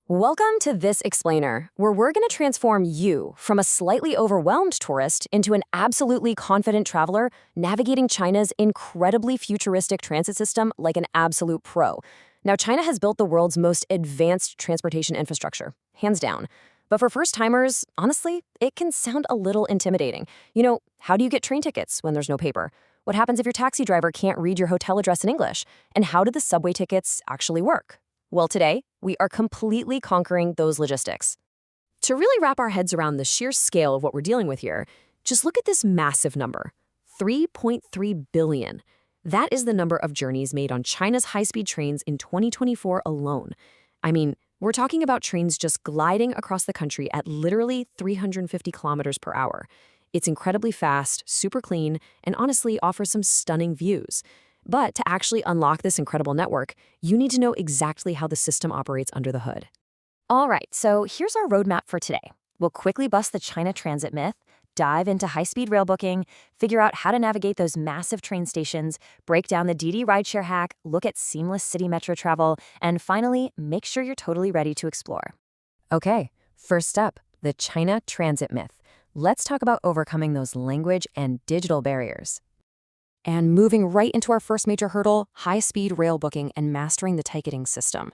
Welcome to This Explainer, where we're going to transform you from a slightly overwhelmed tourist into an absolutely confident traveler navigating China's incredibly futuristic transit system like an absolute pro. Now, China has built the world's most advanced transportation infrastructure, hands down. But for first-timers, honestly, it can sound a little intimidating. How do you get train tickets when there's no paper? What happens if your taxi driver can't read your hotel address in English? And how do the subway tickets actually work? Well, today, we are completely conquering those logistics. To really wrap our heads around the sheer scale of what we're dealing with here, just look at this massive number, 3.3 billion. That is the number of journeys made on China's high-speed trains in 2024 alone. I mean, we're talking about trains just gliding across the country at literally 350 kilometers per hour. It's incredibly fast, super clean, and honestly offers some stunning views. But to actually unlock this incredible network, you need to know exactly how the system operates under the hood. All right, so here's our roadmap for today. We'll quickly bust the China transit myth, dive into high-speed rail booking, figure out how to navigate those massive train stations, break down the DiDi rideshare hack, look at seamless city metro travel, and finally, make sure you're totally ready to explore. Okay, first up, the China transit myth. Let's talk about overcoming those language and digital barriers. And moving right into our first major hurdle, high-speed rail booking and mastering the ticketing system.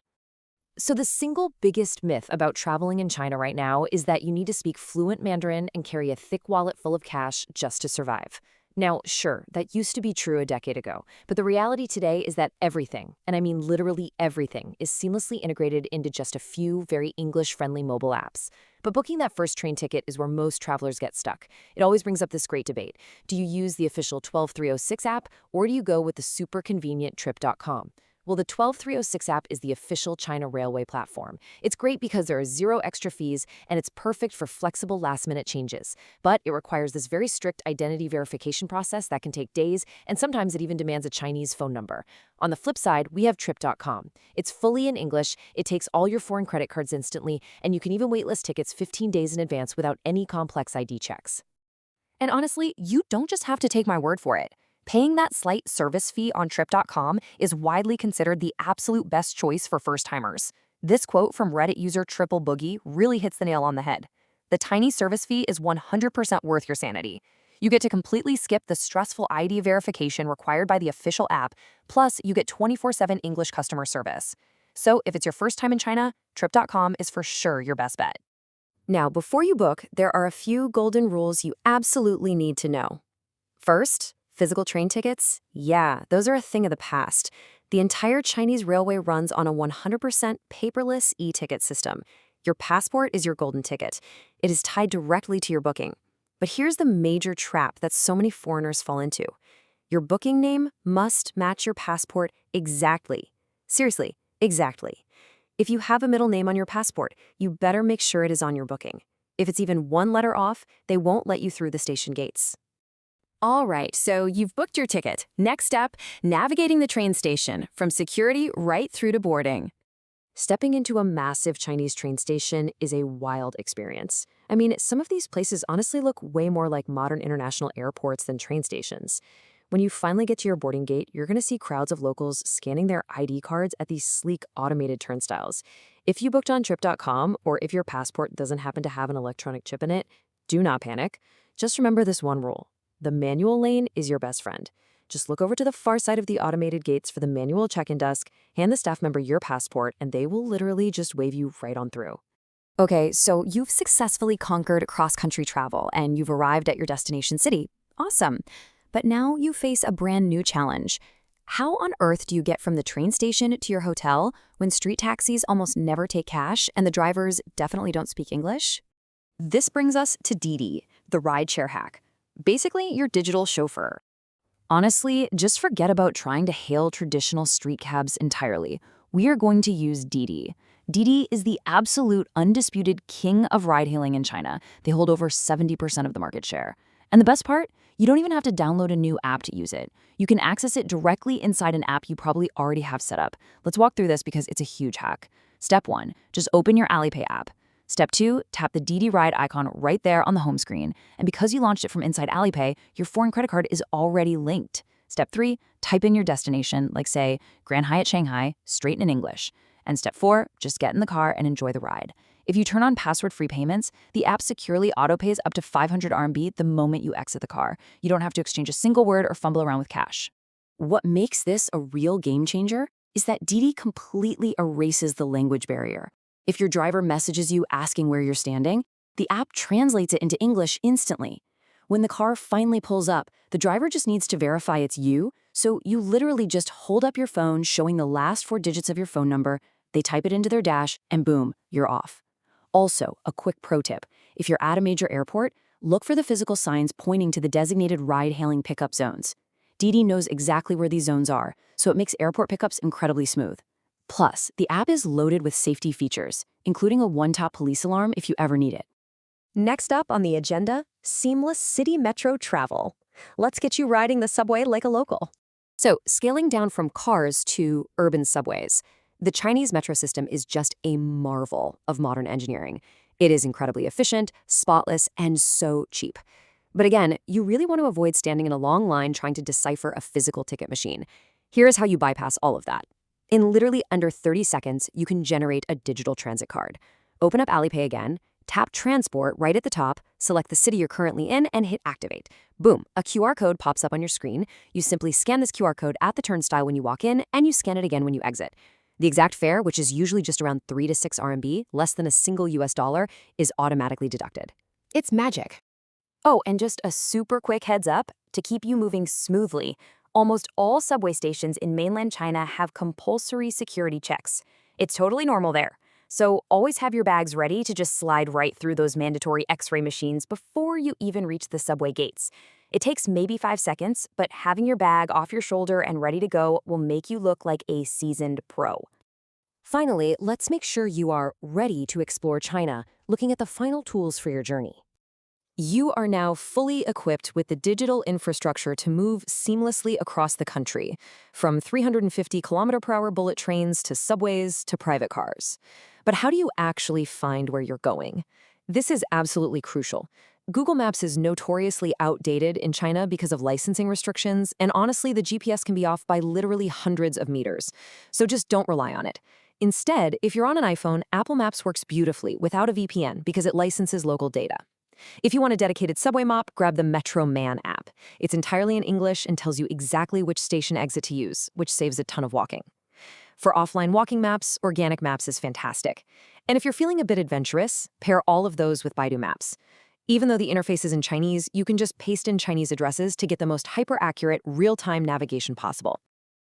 So the single biggest myth about traveling in China right now is that you need to speak fluent Mandarin and carry a thick wallet full of cash just to survive. Now, sure, that used to be true a decade ago, but the reality today is that everything, and I mean literally everything, is seamlessly integrated into just a few very English-friendly mobile apps. But booking that first train ticket is where most travelers get stuck. It always brings up this great debate. Do you use the official 12306 app, or do you go with the super convenient Trip.com? Well, the 12306 app is the official China Railway platform. It's great because there are zero extra fees, and it's perfect for flexible last-minute changes. But it requires this very strict identity verification process that can take days, and sometimes it even demands a Chinese phone number. On the flip side, we have Trip.com. It's fully in English, it takes all your foreign credit cards instantly, and you can even waitlist tickets 15 days in advance without any complex ID checks. And honestly, you don't just have to take my word for it. Paying that slight service fee on Trip.com is widely considered the absolute best choice for first-timers. This quote from Reddit user Triple Boogie really hits the nail on the head. The tiny service fee is 100% worth your sanity. You get to completely skip the stressful ID verification required by the official app, plus you get 24/7 English customer service. So if it's your first time in China, Trip.com is for sure your best bet. Now, before you book, there are a few golden rules you absolutely need to know. First, physical train tickets? Yeah, those are a thing of the past. The entire Chinese railway runs on a 100% paperless e-ticket system. Your passport is your golden ticket. It is tied directly to your booking. But here's the major trap that so many foreigners fall into. Your booking name must match your passport exactly. Seriously, exactly. If you have a middle name on your passport, you better make sure it is on your booking. If it's even one letter off, they won't let you through the station gates. All right, so you've booked your ticket. Next up, navigating the train station, from security right through to boarding. Stepping into a massive Chinese train station is a wild experience. I mean, some of these places honestly look way more like modern international airports than train stations. When you finally get to your boarding gate, you're going to see crowds of locals scanning their ID cards at these sleek automated turnstiles. If you booked on Trip.com, or if your passport doesn't happen to have an electronic chip in it, do not panic. Just remember this one rule. The manual lane is your best friend. Just look over to the far side of the automated gates for the manual check-in desk, hand the staff member your passport, and they will literally just wave you right on through. Okay, so you've successfully conquered cross-country travel, and you've arrived at your destination city. Awesome. But now you face a brand new challenge. How on earth do you get from the train station to your hotel when street taxis almost never take cash and the drivers definitely don't speak English? This brings us to DiDi, the rideshare hack. Basically, your digital chauffeur. Honestly, just forget about trying to hail traditional street cabs entirely. We are going to use DiDi. DiDi is the absolute undisputed king of ride-hailing in China. They hold over 70% of the market share. And the best part? You don't even have to download a new app to use it. You can access it directly inside an app you probably already have set up. Let's walk through this because it's a huge hack. Step 1, just open your Alipay app. Step 2, tap the DiDi Ride icon right there on the home screen. And because you launched it from inside Alipay, your foreign credit card is already linked. Step 3, type in your destination, like say, Grand Hyatt Shanghai, straight in English. And step 4, just get in the car and enjoy the ride. If you turn on password-free payments, the app securely autopays up to 500 RMB the moment you exit the car. You don't have to exchange a single word or fumble around with cash. What makes this a real game changer is that Didi completely erases the language barrier. If your driver messages you asking where you're standing, the app translates it into English instantly. When the car finally pulls up, the driver just needs to verify it's you, so you literally just hold up your phone showing the last 4 digits of your phone number, they type it into their dash, and boom, you're off. Also, a quick pro tip: if you're at a major airport, look for the physical signs pointing to the designated ride-hailing pickup zones. Didi knows exactly where these zones are, so it makes airport pickups incredibly smooth. Plus, the app is loaded with safety features, including a one-tap police alarm if you ever need it. Next up on the agenda, seamless city metro travel. Let's get you riding the subway like a local. So, scaling down from cars to urban subways, the Chinese metro system is just a marvel of modern engineering. It is incredibly efficient, spotless, and so cheap. But again, you really want to avoid standing in a long line trying to decipher a physical ticket machine. Here's how you bypass all of that. In literally under 30 seconds, you can generate a digital transit card. Open up Alipay again, tap Transport right at the top, select the city you're currently in, and hit Activate. Boom, a QR code pops up on your screen. You simply scan this QR code at the turnstile when you walk in, and you scan it again when you exit. The exact fare, which is usually just around 3 to 6 RMB, less than a single US dollar, is automatically deducted. It's magic. Oh, and just a super quick heads up to keep you moving smoothly. Almost all subway stations in mainland China have compulsory security checks. It's totally normal there. So always have your bags ready to just slide right through those mandatory X-ray machines before you even reach the subway gates. It takes maybe 5 seconds, but having your bag off your shoulder and ready to go will make you look like a seasoned pro. Finally, let's make sure you are ready to explore China, looking at the final tools for your journey. You are now fully equipped with the digital infrastructure to move seamlessly across the country, from 350-kilometer-per-hour bullet trains to subways to private cars. But how do you actually find where you're going? This is absolutely crucial. Google Maps is notoriously outdated in China because of licensing restrictions, and honestly, the GPS can be off by literally hundreds of meters. So just don't rely on it. Instead, if you're on an iPhone, Apple Maps works beautifully without a VPN because it licenses local data. If you want a dedicated subway map, grab the Metro Man app. It's entirely in English and tells you exactly which station exit to use, which saves a ton of walking. For offline walking maps, Organic Maps is fantastic. And if you're feeling a bit adventurous, pair all of those with Baidu Maps. Even though the interface is in Chinese, you can just paste in Chinese addresses to get the most hyper-accurate, real-time navigation possible.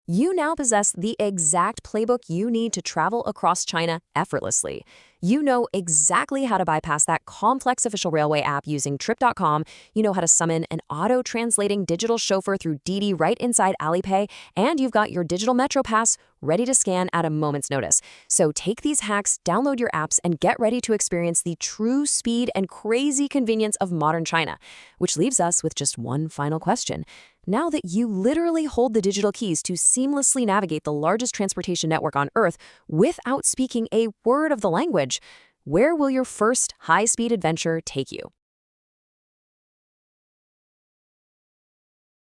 You now possess the exact playbook you need to travel across China effortlessly. You know exactly how to bypass that complex official railway app using Trip.com. You know how to summon an auto-translating digital chauffeur through Didi right inside Alipay, and you've got your digital Metro Pass ready to scan at a moment's notice. So take these hacks, download your apps, and get ready to experience the true speed and crazy convenience of modern China. Which leaves us with just one final question. Now that you literally hold the digital keys to seamlessly navigate the largest transportation network on Earth without speaking a word of the language, where will your first high-speed adventure take you?